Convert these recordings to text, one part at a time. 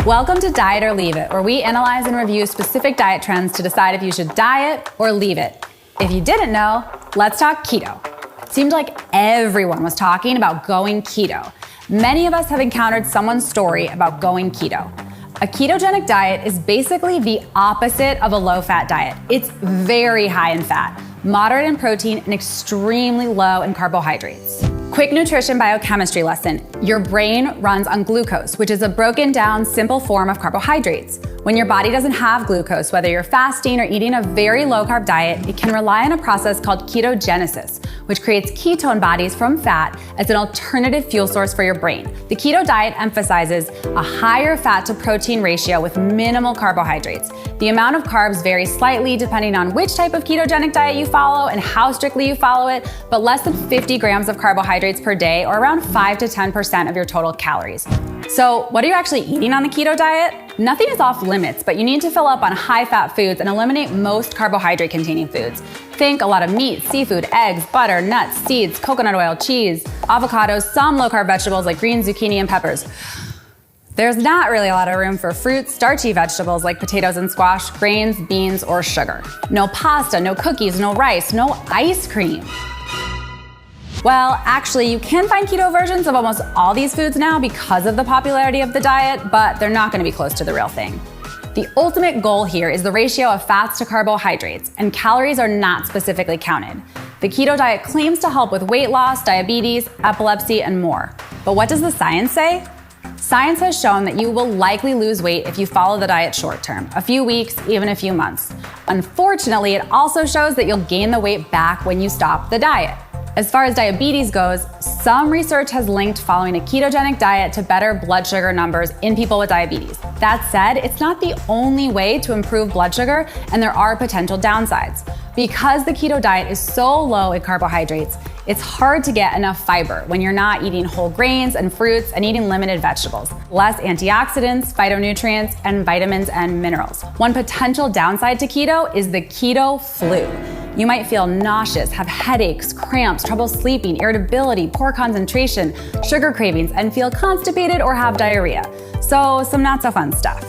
Welcome to Diet or Leave It, where we analyze and review specific diet trends to decide if you should diet or leave it. If you didn't know, let's talk keto. It seemed like everyone was talking about going keto. Many of us have encountered someone's story about going keto. A ketogenic diet is basically the opposite of a low-fat diet. It's very high in fat, moderate in protein, and extremely low in carbohydrates. Quick nutrition biochemistry lesson. Your brain runs on glucose, which is a broken down, simple form of carbohydrates. When your body doesn't have glucose, whether you're fasting or eating a very low carb diet, it can rely on a process called ketogenesis, which creates ketone bodies from fat as an alternative fuel source for your brain. The keto diet emphasizes a higher fat to protein ratio with minimal carbohydrates. The amount of carbs varies slightly depending on which type of ketogenic diet you follow and how strictly you follow it, but less than 50 grams of carbohydrates per day, or around 5 to 10% of your total calories. So what are you actually eating on the keto diet? Nothing is off limits, but you need to fill up on high-fat foods and eliminate most carbohydrate-containing foods. Think a lot of meat, seafood, eggs, butter, nuts, seeds, coconut oil, cheese, avocados, some low-carb vegetables like greens, zucchini, and peppers. There's not really a lot of room for fruits, starchy vegetables like potatoes and squash, grains, beans, or sugar. No pasta, no cookies, no rice, no ice cream. Well, actually, you can find keto versions of almost all these foods now because of the popularity of the diet, but they're not going to be close to the real thing. The ultimate goal here is the ratio of fats to carbohydrates, and calories are not specifically counted. The keto diet claims to help with weight loss, diabetes, epilepsy, and more. But what does the science say? Science has shown that you will likely lose weight if you follow the diet short term, a few weeks, even a few months. Unfortunately, it also shows that you'll gain the weight back when you stop the diet. As far as diabetes goes, some research has linked following a ketogenic diet to better blood sugar numbers in people with diabetes. That said, it's not the only way to improve blood sugar, and there are potential downsides. Because the keto diet is so low in carbohydrates, it's hard to get enough fiber when you're not eating whole grains and fruits and eating limited vegetables. Less antioxidants, phytonutrients, and vitamins and minerals. One potential downside to keto is the keto flu. You might feel nauseous, have headaches, cramps, trouble sleeping, irritability, poor concentration, sugar cravings, and feel constipated or have diarrhea. So some not so fun stuff.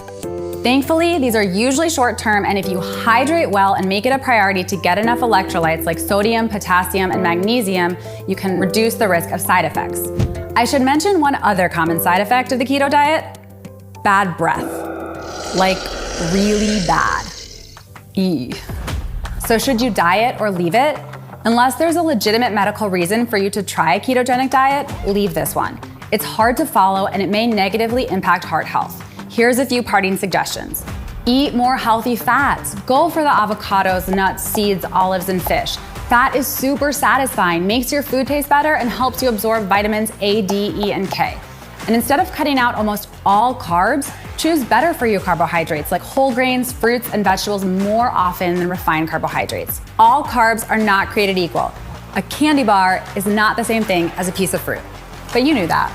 Thankfully, these are usually short-term, and if you hydrate well and make it a priority to get enough electrolytes like sodium, potassium, and magnesium, you can reduce the risk of side effects. I should mention one other common side effect of the keto diet: bad breath. Like really bad. Eee. So should you diet or leave it? Unless there's a legitimate medical reason for you to try a ketogenic diet, leave this one. It's hard to follow and it may negatively impact heart health. Here's a few parting suggestions. Eat more healthy fats. Go for the avocados, nuts, seeds, olives, and fish. Fat is super satisfying, makes your food taste better, and helps you absorb vitamins A, D, E, and K. And instead of cutting out almost all carbs, choose better for you carbohydrates like whole grains, fruits, and vegetables more often than refined carbohydrates. All carbs are not created equal. A candy bar is not the same thing as a piece of fruit. But you knew that.